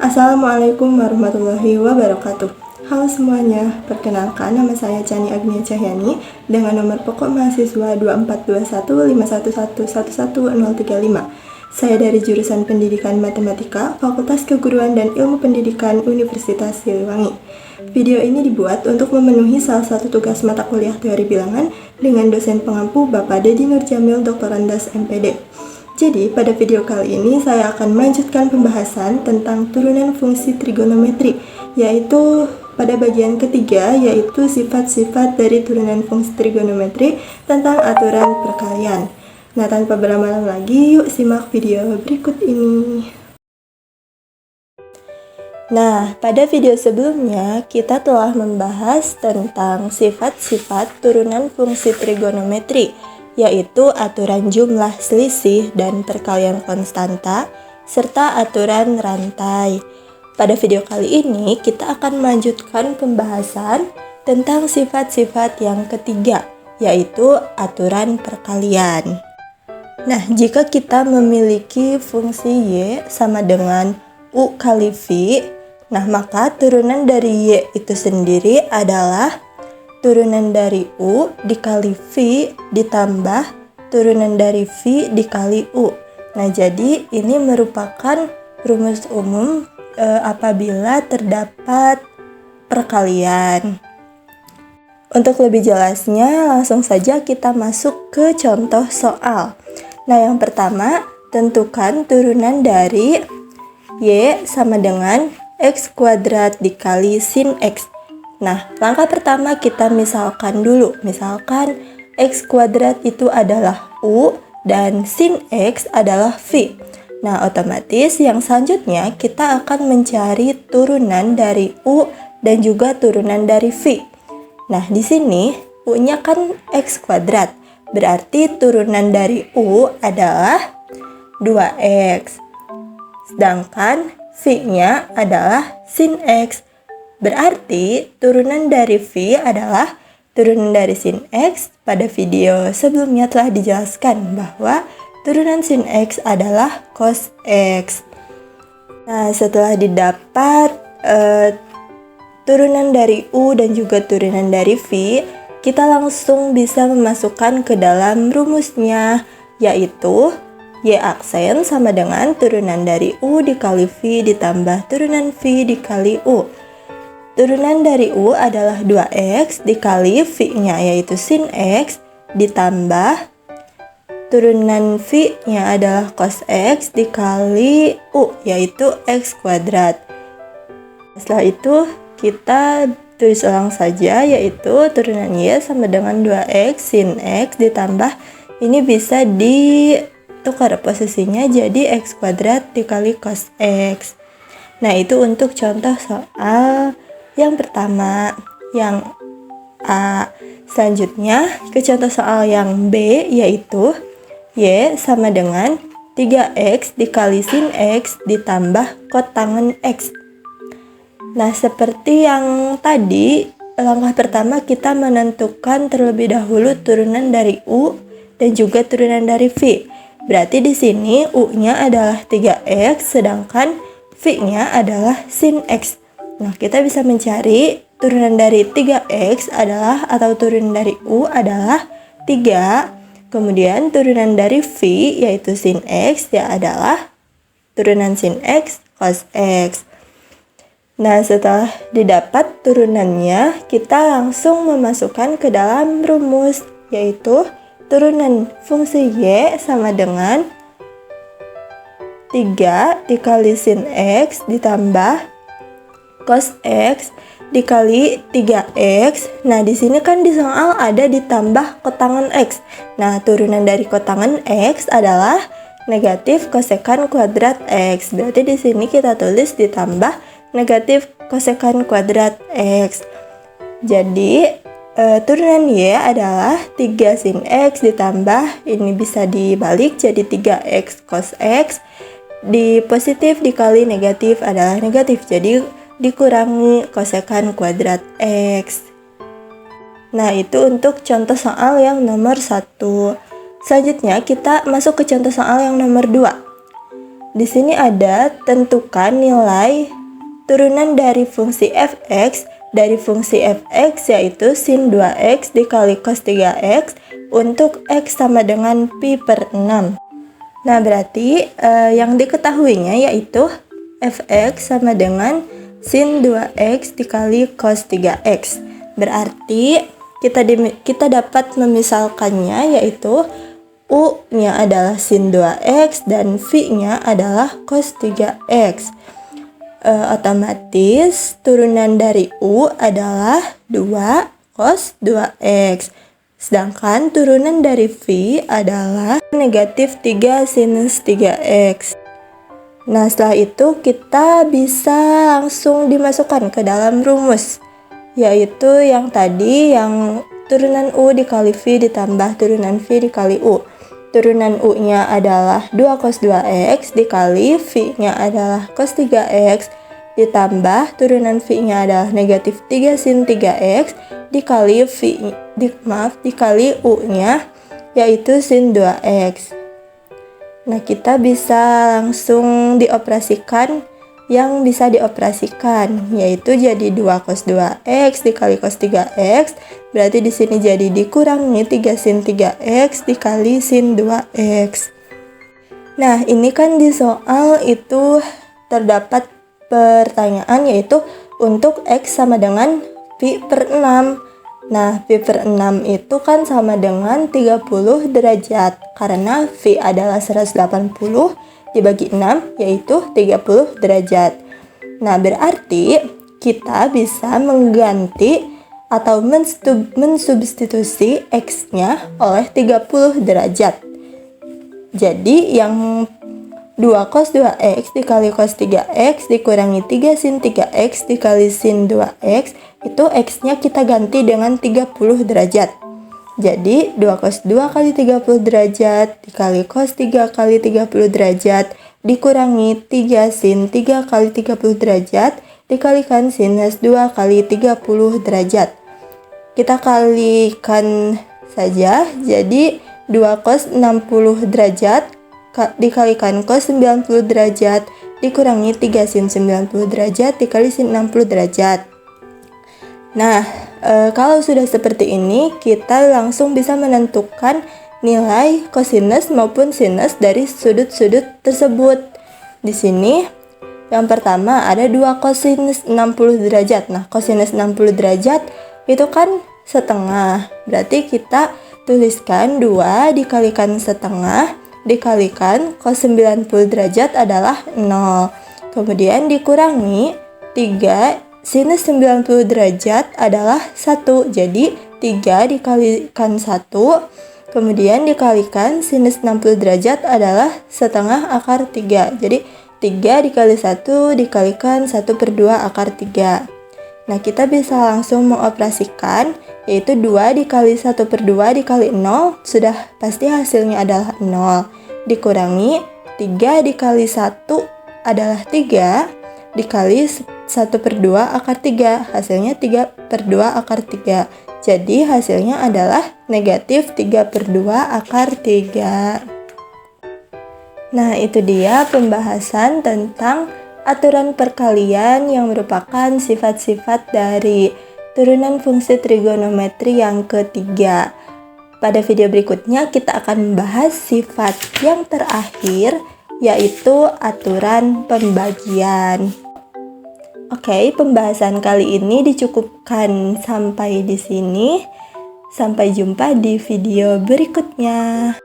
Assalamualaikum warahmatullahi wabarakatuh. Halo semuanya, perkenalkan nama saya Chani Agnia Cahyani dengan nomor pokok mahasiswa 242151111035. Saya dari jurusan Pendidikan Matematika, Fakultas Keguruan dan Ilmu Pendidikan Universitas Siliwangi. Video ini dibuat untuk memenuhi salah satu tugas mata kuliah teori bilangan dengan dosen pengampu Bapak Dedi Nurjamil Doktorandas MPD. Jadi, pada video kali ini saya akan melanjutkan pembahasan tentang turunan fungsi trigonometri, yaitu pada bagian ketiga, yaitu sifat-sifat dari turunan fungsi trigonometri tentang aturan perkalian. Nah, tanpa berlama-lama lagi, yuk simak video berikut ini. Nah, pada video sebelumnya kita telah membahas tentang sifat-sifat turunan fungsi trigonometri, yaitu aturan jumlah selisih dan perkalian konstanta, serta aturan rantai. Pada video kali ini, kita akan melanjutkan pembahasan tentang sifat-sifat yang ketiga, yaitu aturan perkalian. Nah, jika kita memiliki fungsi Y sama dengan U kali V, nah maka turunan dari Y itu sendiri adalah turunan dari U dikali V ditambah turunan dari V dikali U. Nah, jadi ini merupakan rumus umum apabila terdapat perkalian. Untuk lebih jelasnya, langsung saja kita masuk ke contoh soal. Nah, yang pertama, tentukan turunan dari Y sama dengan X kuadrat dikali sin X. Nah, langkah pertama kita misalkan dulu. Misalkan X kuadrat itu adalah U dan sin X adalah V. Nah, otomatis yang selanjutnya kita akan mencari turunan dari U dan juga turunan dari V. Nah, di sini U-nya kan X kuadrat. Berarti turunan dari U adalah 2X. Sedangkan V-nya adalah sin X. Berarti turunan dari V adalah turunan dari sin X. Pada video sebelumnya telah dijelaskan bahwa turunan sin X adalah cos X. Nah, setelah didapat turunan dari U dan juga turunan dari V, kita langsung bisa memasukkan ke dalam rumusnya, yaitu Y aksen sama dengan turunan dari U dikali V ditambah turunan V dikali U. Turunan dari U adalah 2X dikali V-nya yaitu sin X ditambah turunan V-nya adalah cos X dikali U yaitu X kuadrat. Setelah itu kita tulis ulang saja, yaitu turunan Y sama dengan 2X sin X ditambah, ini bisa ditukar posisinya jadi X kuadrat dikali cos X. Nah, itu untuk contoh soal yang pertama, yang A. Selanjutnya ke contoh soal yang B, yaitu Y sama dengan 3X dikali sin X ditambah kotangen X. Nah, seperti yang tadi, langkah pertama kita menentukan terlebih dahulu turunan dari U dan juga turunan dari V. Berarti di sini U-nya adalah 3X sedangkan V-nya adalah sin X. Nah, kita bisa mencari turunan dari 3X adalah, atau turunan dari U adalah 3. Kemudian turunan dari V yaitu sin X ya adalah turunan sin X cos X. Nah, setelah didapat turunannya, kita langsung memasukkan ke dalam rumus, yaitu turunan fungsi Y sama dengan 3 dikali sin X ditambah cos X dikali 3X. Nah, di sini kan di soal ada ditambah kotangen X. Nah, turunan dari kotangen X adalah negatif kosekan kuadrat X. Berarti di sini kita tulis ditambah negatif kosekan kuadrat X. Jadi, turunan Y adalah 3 sin X ditambah, ini bisa dibalik jadi 3X cos X. Di positif dikali negatif adalah negatif. Jadi, dikurangi kosekan kuadrat X. Nah, itu untuk contoh soal yang nomor 1. Selanjutnya kita masuk ke contoh soal yang nomor 2. Di sini ada tentukan nilai turunan dari fungsi fx dari fungsi fx yaitu sin 2x dikali cos 3x untuk x sama dengan pi per 6. Nah, berarti yang diketahuinya yaitu fx sama dengan sin 2x dikali cos 3x. Berarti kita dapat memisalkannya yaitu u-nya adalah sin 2x dan v-nya adalah cos 3x. Otomatis turunan dari u adalah 2 cos 2x. Sedangkan turunan dari v adalah negatif 3 sinus 3x. Nah, setelah itu kita bisa langsung dimasukkan ke dalam rumus, yaitu yang tadi yang turunan u dikali v ditambah turunan v dikali u. Turunan u-nya adalah 2 cos 2x dikali v-nya adalah cos 3x ditambah turunan v-nya adalah negatif 3 sin 3x dikali dikali u-nya yaitu sin 2x. Nah, kita bisa langsung dioperasikan yang bisa dioperasikan, yaitu jadi 2 cos 2x dikali cos 3x, berarti di sini jadi dikurangi 3 sin 3x dikali sin 2x. Nah, ini kan di soal itu terdapat pertanyaan yaitu untuk x sama dengan pi per 6. Nah, pi per 6 itu kan sama dengan 30 derajat karena v adalah 180 dibagi 6 yaitu 30 derajat. Nah, berarti kita bisa mengganti atau mensubstitusi x-nya oleh 30 derajat. Jadi yang 2 cos 2x dikali cos 3x dikurangi 3 sin 3x dikali sin 2x, itu x-nya kita ganti dengan 30 derajat. Jadi 2 cos 2 kali 30 derajat dikali cos 3 kali 30 derajat dikurangi 3 sin 3 kali 30 derajat dikalikan sinus 2 kali 30 derajat. Kita kalikan saja, jadi 2 cos 60 derajat dikalikan cos 90 derajat dikurangi 3 sin 90 derajat dikali sin 60 derajat. Nah, kalau sudah seperti ini, kita langsung bisa menentukan nilai kosinus maupun sinus dari sudut-sudut tersebut. Di sini, yang pertama ada 2 kosinus 60 derajat. Nah, kosinus 60 derajat itu kan setengah. Berarti kita tuliskan 2 dikalikan setengah dikalikan cos 90 derajat adalah 0. Kemudian dikurangi 3 sinus 90 derajat adalah 1. Jadi 3 dikalikan 1, kemudian dikalikan sinus 60 derajat adalah setengah akar 3. Jadi 3 dikali 1 dikalikan 1 per 2 akar 3. Nah, kita bisa langsung mengoperasikan, yaitu 2 dikali 1 per 2 dikali 0, sudah pasti hasilnya adalah 0. Dikurangi 3 dikali 1 adalah 3, dikali 1 per 2 akar 3, hasilnya 3 per 2 akar 3. Jadi hasilnya adalah negatif 3 per 2 akar 3. Nah, itu dia pembahasan tentang aturan perkalian yang merupakan sifat-sifat dari turunan fungsi trigonometri yang ketiga. Pada video berikutnya kita akan membahas sifat yang terakhir, yaitu aturan pembagian. Oke, pembahasan kali ini dicukupkan sampai di sini. Sampai jumpa di video berikutnya.